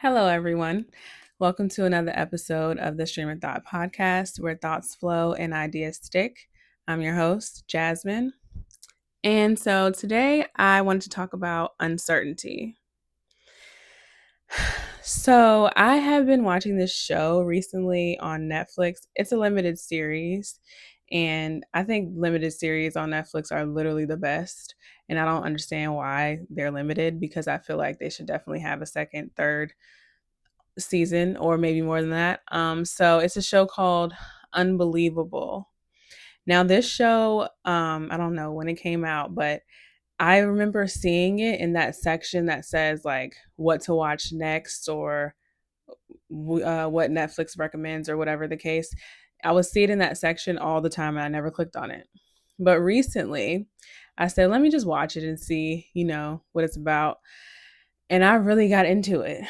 Hello, everyone. Welcome to another episode of the Stream of Thought podcast where thoughts flow and ideas stick. I'm your host, Jasmine. And so today I wanted to talk about uncertainty. So I have been watching this show recently on Netflix. It's a limited series. And I think limited series on Netflix are literally the best. And I don't understand why they're limited because I feel like they should definitely have a second, third season or maybe more than that. So it's a show called Unbelievable. Now this show, I don't know when it came out, but I remember seeing it in that section that says like what to watch next or what Netflix recommends or whatever the case. I would see it in that section all the time and I never clicked on it. But recently, I said, let me just watch it and see, what it's about. And I really got into it.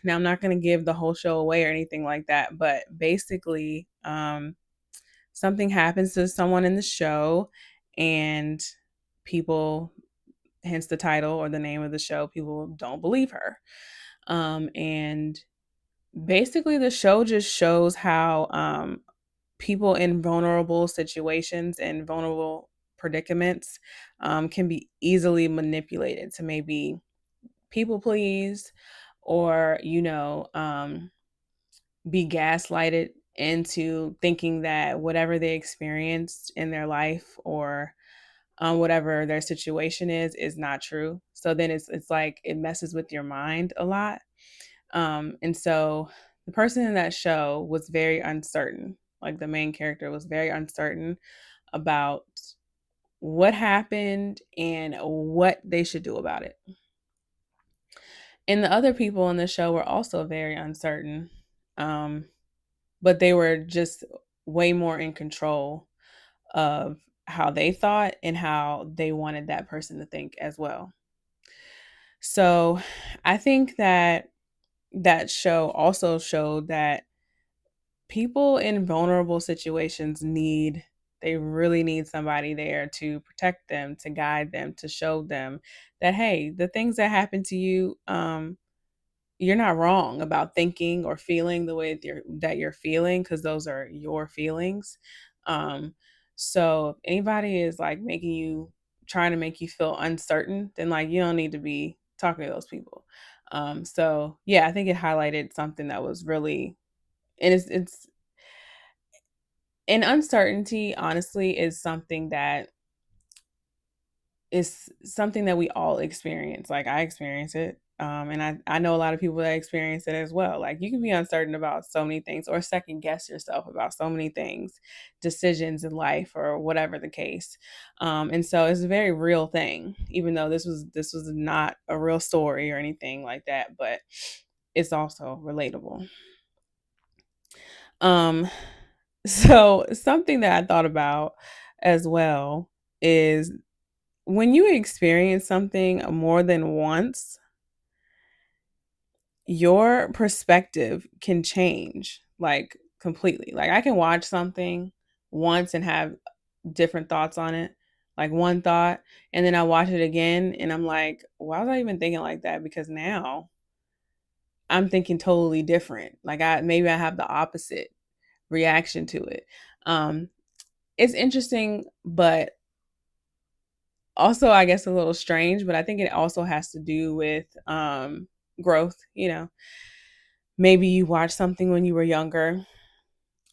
Now, I'm not going to give the whole show away or anything like that, but basically, something happens to someone in the show, and people, hence the title or the name of the show, people don't believe her. And basically, the show just shows how people in vulnerable situations and vulnerable predicaments can be easily manipulated to maybe people please or be gaslighted into thinking that whatever they experienced in their life or whatever their situation is not true. So then it's like it messes with your mind a lot. And so the person in that show was very uncertain. Like the main character was very uncertain about what happened and what they should do about it. And the other people in the show were also very uncertain, um, but they were just way more in control of how they thought and how they wanted that person to think as well. So I think that that show also showed that people in vulnerable situations they really need somebody there to protect them, to guide them, to show them that, hey, the things that happen to you, you're not wrong about thinking or feeling the way that you're feeling because those are your feelings. Um, so if anybody is like trying to make you feel uncertain, then like you don't need to be talking to those people. So yeah, I think it highlighted something that was really, and it's and uncertainty honestly is something that we all experience. Like I experience it. And I know a lot of people that experience it as well. Like you can be uncertain about so many things or second guess yourself about so many things, decisions in life or whatever the case. And so it's a very real thing, even though this was not a real story or anything like that, but it's also relatable. Um, so something that I thought about as well is when you experience something more than once, your perspective can change like completely. Like I can watch something once and have different thoughts on it, like one thought, and then I watch it again and I'm like, why was I even thinking like that? Because now I'm thinking totally different. Like I have the opposite reaction to it. Um it's interesting, but also I guess a little strange, but I think it also has to do with growth. Maybe you watched something when you were younger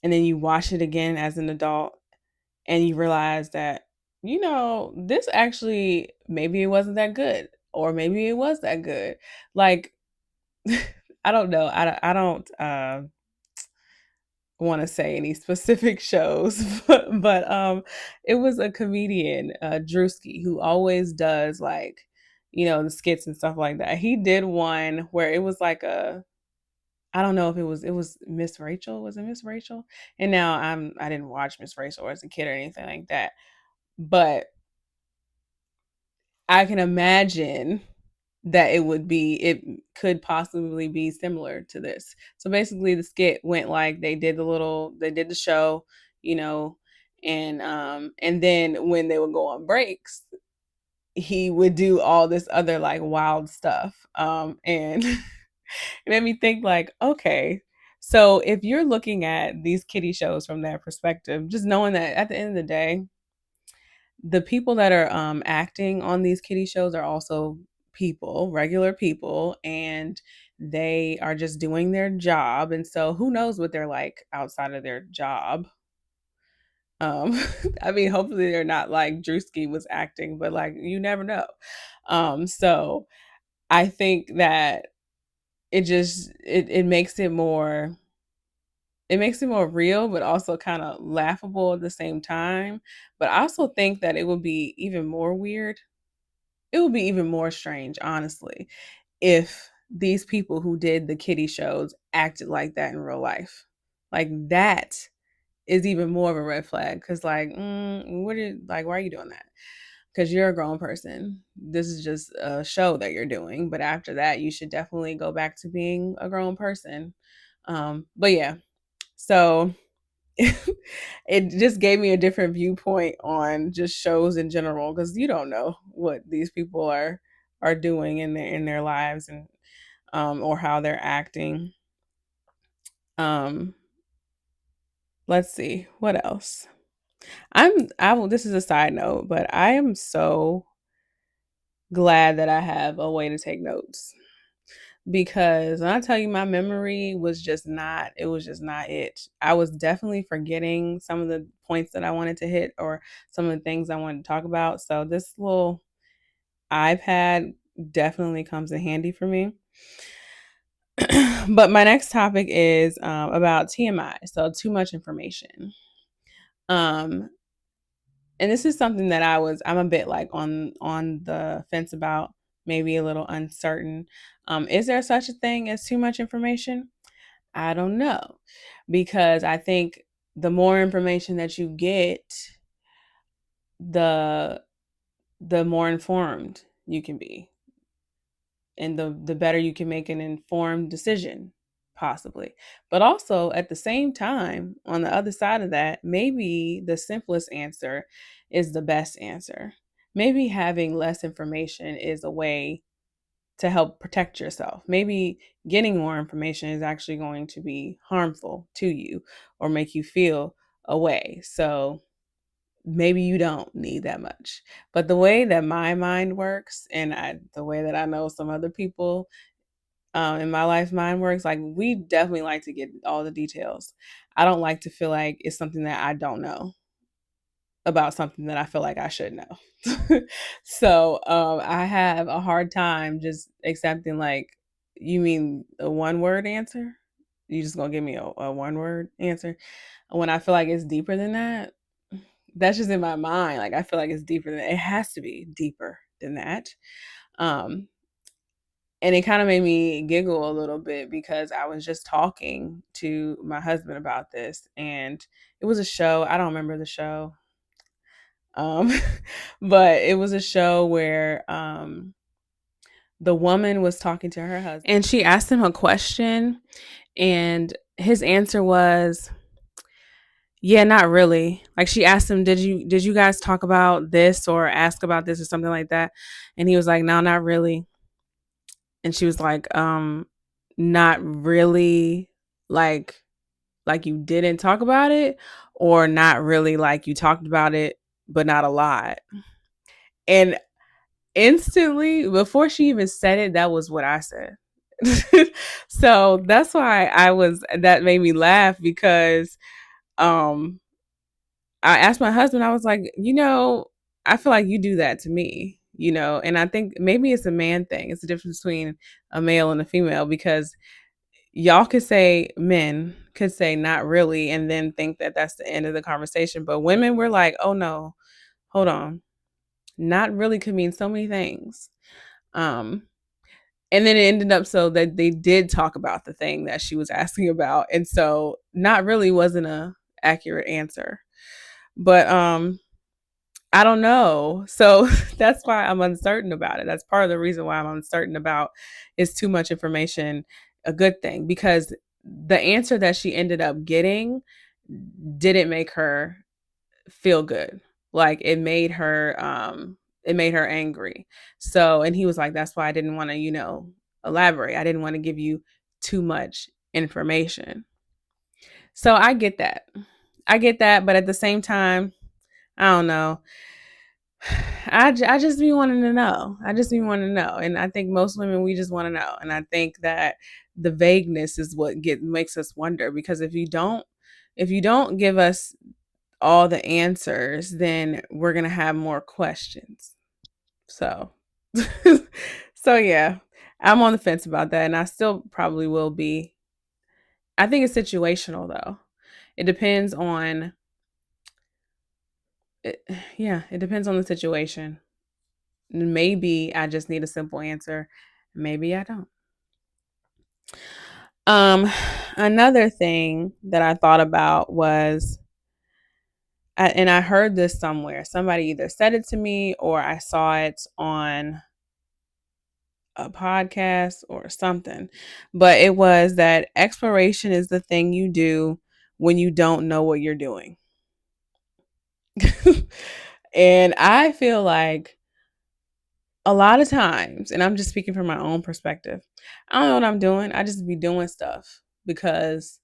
and then you watch it again as an adult and you realize that this actually maybe it wasn't that good or maybe it was that good. Like I don't know. I don't want to say any specific shows, but it was a comedian, Drewski, who always does like, the skits and stuff like that. He did one where it was like I don't know if it was Miss Rachel. Was it Miss Rachel? And now I didn't watch Miss Rachel as a kid or anything like that. But I can imagine that it could possibly be similar to this. So basically the skit went like they did the show, you know, and then when they would go on breaks, he would do all this other like wild stuff. And It made me think like, okay, so if you're looking at these kiddie shows from that perspective, just knowing that at the end of the day, the people that are acting on these kiddie shows are also people, regular people, and they are just doing their job. And so who knows what they're like outside of their job. Um, I mean, hopefully they're not like Drewski was acting, but like you never know. So I think that it makes it more real, but also kind of laughable at the same time. But I also think that it would be even more weird. It would be even more strange, honestly, if these people who did the kiddie shows acted like that in real life. Like that is even more of a red flag because why are you doing that? Because you're a grown person. This is just a show that you're doing, but after that you should definitely go back to being a grown person. But yeah, so it just gave me a different viewpoint on just shows in general because you don't know what these people are doing in their lives and or how they're acting. um let's see what else. I will This is a side note, but I am so glad that I have a way to take notes because when I tell you my memory was just not it was just not it. I was definitely forgetting some of the points that I wanted to hit or some of the things I wanted to talk about. So this little iPad definitely comes in handy for me. But my next topic is about TMI, so too much information. Um, and this is something that I'm a bit like on the fence about, maybe a little uncertain. Is there such a thing as too much information? I don't know, because I think the more information that you get, the more informed you can be, and the better you can make an informed decision, possibly. But also at the same time, on the other side of that, maybe the simplest answer is the best answer. Maybe having less information is a way to help protect yourself. Maybe getting more information is actually going to be harmful to you or make you feel a way. So maybe you don't need that much. But the way that my mind works, and the way that I know some other people in my life mind works, like we definitely like to get all the details. I don't like to feel like it's something that I don't know about something that I feel like I should know. So I have a hard time just accepting, like, you mean a one word answer? You just gonna give me a one word answer when I feel like it's deeper than that? That's just in my mind. Like I feel like it's deeper than it has to be deeper than that. Um, and it kind of made me giggle a little bit because I was just talking to my husband about this, and it was a show. I don't remember the show. Um, but it was a show where the woman was talking to her husband and she asked him a question, and his answer was, yeah, not really. Like she asked him, did you guys talk about this or ask about this or something like that? And he was like, no, not really. And she was like, not really, like you didn't talk about it, or not really, like you talked about it but not a lot. And instantly, before she even said it, that was what I said. So that's why that made me laugh because um I asked my husband, I was like, I feel like you do that to me, and I think maybe it's a man thing. It's the difference between a male and a female, because men could say not really and then think that that's the end of the conversation. But women were like, oh no, hold on. Not really could mean so many things. Um, and then it ended up so that they did talk about the thing that she was asking about. And so not really wasn't a accurate answer. But I don't know. So that's why I'm uncertain about it. That's part of the reason why I'm uncertain about, is too much information a good thing? Because the answer that she ended up getting didn't make her feel good. Like it made her angry. So, and he was like, that's why I didn't want to, elaborate. I didn't want to give you too much information. So I get that. I get that, but at the same time, I don't know. I just be wanting to know. I just be wanting to know. And I think most women, we just want to know. And I think that the vagueness is what makes us wonder, because if you don't give us all the answers, then we're going to have more questions. So, so yeah, I'm on the fence about that. And I still probably will be. I think it's situational though. It depends on, it, yeah, it depends on the situation. Maybe I just need a simple answer. Maybe I don't. Um, Another thing that I thought about was, and I heard this somewhere. Somebody either said it to me or I saw it on a podcast or something. But it was that exploration is the thing you do when you don't know what you're doing. And I feel like a lot of times, and I'm just speaking from my own perspective, I don't know what I'm doing. I just be doing stuff because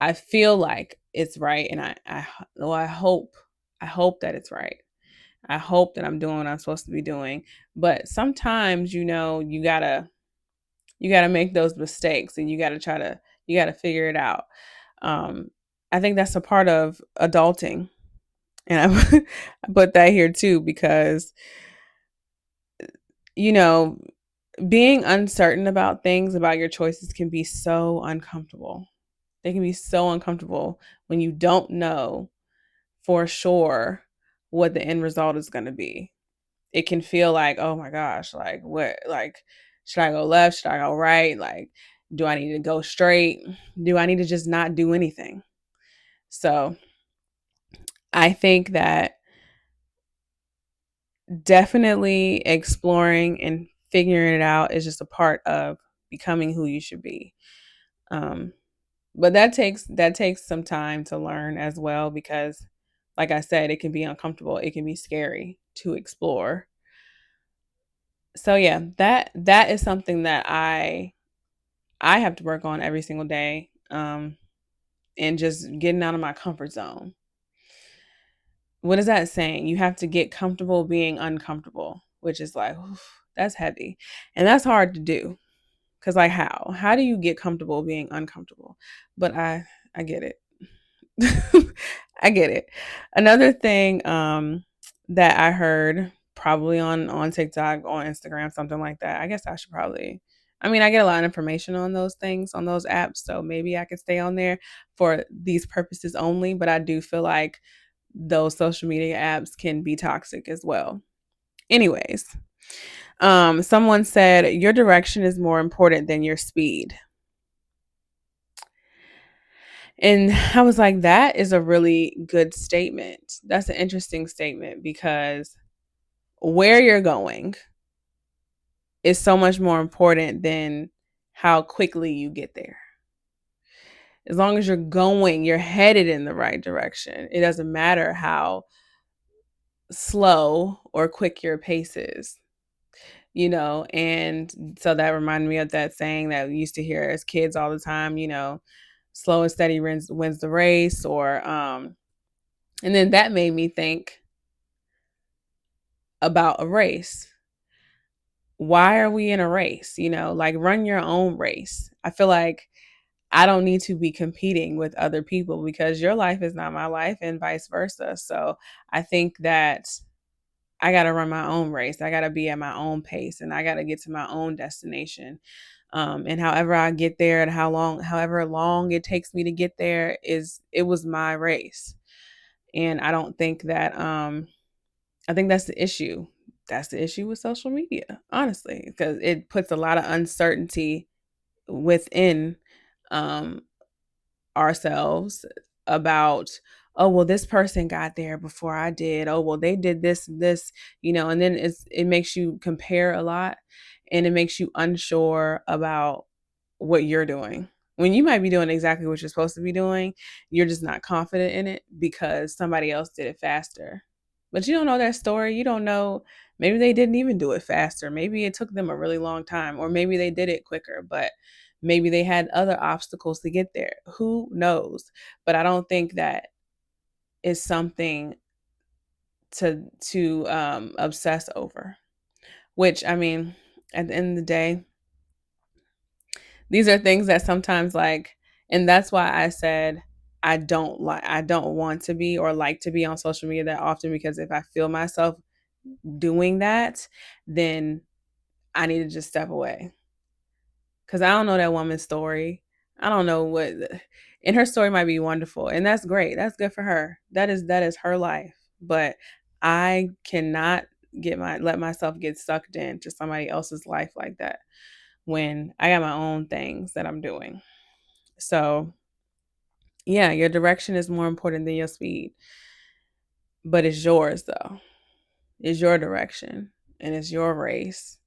I feel like it's right, and well, I hope that it's right. I hope that I'm doing what I'm supposed to be doing. But sometimes, you gotta make those mistakes, and you gotta figure it out. Um, I think that's a part of adulting, and I put that here too because you know being uncertain about things, about your choices, can be so uncomfortable. They can be so uncomfortable when you don't know for sure what the end result is going to be. It can feel like, oh my gosh, like what, like, should I go left? Should I go right? Like, do I need to go straight? Do I need to just not do anything? So I think that definitely exploring and figuring it out is just a part of becoming who you should be. Um, but that takes some time to learn as well, because like I said, it can be uncomfortable, it can be scary to explore. So yeah, that is something that I have to work on every single day, and just getting out of my comfort zone. What is that saying? You have to get comfortable being uncomfortable, which is like, oof, that's heavy, and that's hard to do. Because like, how do you get comfortable being uncomfortable? But I get it. I get it. Another thing that I heard, probably on TikTok, on Instagram, something like that. I guess I should probably, I mean, I get a lot of information on those things, on those apps, so maybe I could stay on there for these purposes only, but I do feel like those social media apps can be toxic as well. Anyways, someone said your direction is more important than your speed. And I was like, that is a really good statement. That's an interesting statement, because where you're going is so much more important than how quickly you get there. As long as you're going, you're headed in the right direction. It doesn't matter how slow or quick your pace is, And so that reminded me of that saying that we used to hear as kids all the time, slow and steady wins the race, or and then that made me think about a race. Why are we in a race? Like, run your own race. I feel like I don't need to be competing with other people, because your life is not my life, and vice versa. So I think that I got to run my own race. I got to be at my own pace, and I got to get to my own destination. And however I get there, and however long it takes me to get there, it was my race. And I don't think that, I think that's the issue. That's the issue with social media, honestly, because it puts a lot of uncertainty within um, ourselves about, oh, well, this person got there before I did. Oh, well, they did this, and then it makes you compare a lot, and it makes you unsure about what you're doing. When you might be doing exactly what you're supposed to be doing, you're just not confident in it because somebody else did it faster. But you don't know their story. You don't know, maybe they didn't even do it faster. Maybe it took them a really long time, or maybe they did it quicker, but maybe they had other obstacles to get there. Who knows? But I don't think that is something to obsess over. Which, I mean, at the end of the day, these are things that sometimes, like, and that's why I said I don't want to be or like to be on social media that often, because if I feel myself doing that, then I need to just step away. Cause I don't know that woman's story. I don't know what, and her story might be wonderful, and that's great. That's good for her. That is her life. But I cannot let myself get sucked into somebody else's life like that when I got my own things that I'm doing. So yeah, your direction is more important than your speed, but it's yours though. It's your direction and it's your race.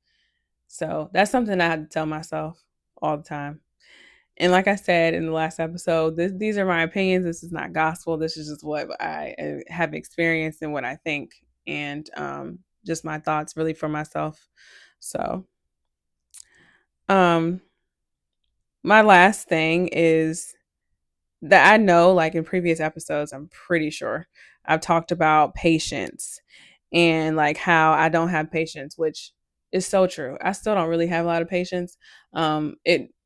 So that's something I had to tell myself all the time. And like I said in the last episode, these are my opinions. This is not gospel. This is just what I have experienced and what I think, and just my thoughts really for myself. So, um, my last thing is that I know, like in previous episodes, I'm pretty sure I've talked about patience and like how I don't have patience, which is so true. I still don't really have a lot of patience.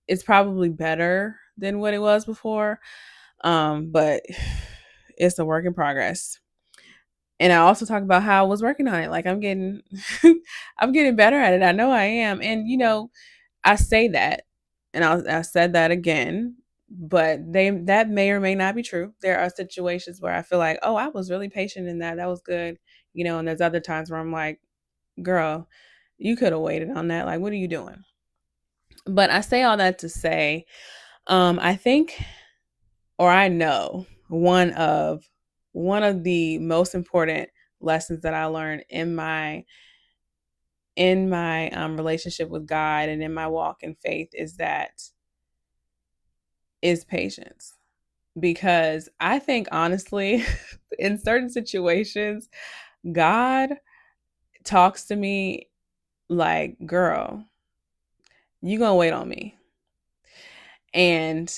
It's probably better than what it was before, but it's a work in progress. And I also talk about how I was working on it. Like I'm getting, I'm getting better at it. I know I am, and I say that, and I said that again, but that may or may not be true. There are situations where I feel like, oh, I was really patient in that. That was good, and there's other times where I'm like, girl, you could have waited on that. Like, what are you doing? But I say all that to say, I think, or I know, one of the most important lessons that I learned in my relationship with God and in my walk in faith is patience. Because I think honestly, in certain situations, God talks to me like, girl, you gonna wait on me. And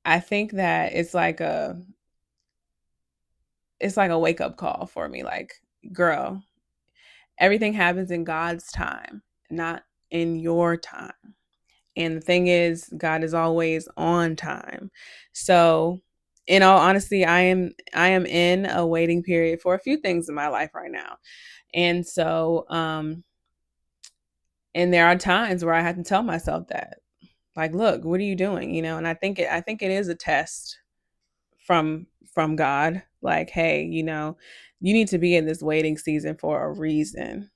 I think that it's like a wake up call for me. Like, girl, everything happens in God's time, not in your time. And the thing is, God is always on time. So, in all honesty, I am in a waiting period for a few things in my life right now. And so, and there are times where I have to tell myself that, like, look, what are you doing? And I think it is a test from God. Like, hey, you need to be in this waiting season for a reason.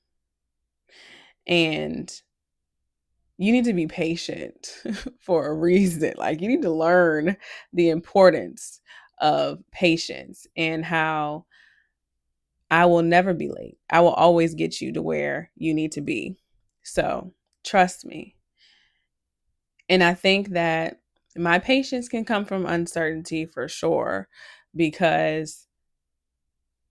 And you need to be patient for a reason. Like, you need to learn the importance of patience and how I will never be late. I will always get you to where you need to be. So trust me. And I think that my patience can come from uncertainty for sure, because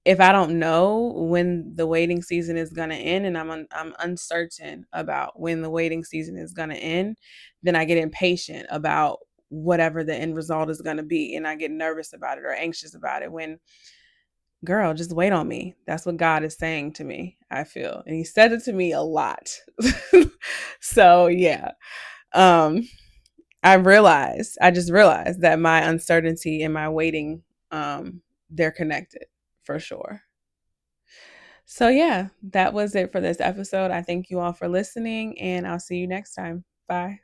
if I don't know when the waiting season is going to end, and I'm uncertain about when the waiting season is going to end, then I get impatient about whatever the end result is going to be, and I get nervous about it or anxious about it, when, girl, just wait on me. That's what God is saying to me, I feel. And he said it to me a lot. So, yeah. Um I just realized that my uncertainty and my waiting, they're connected for sure. So, yeah, that was it for this episode. I thank you all for listening, and I'll see you next time. Bye.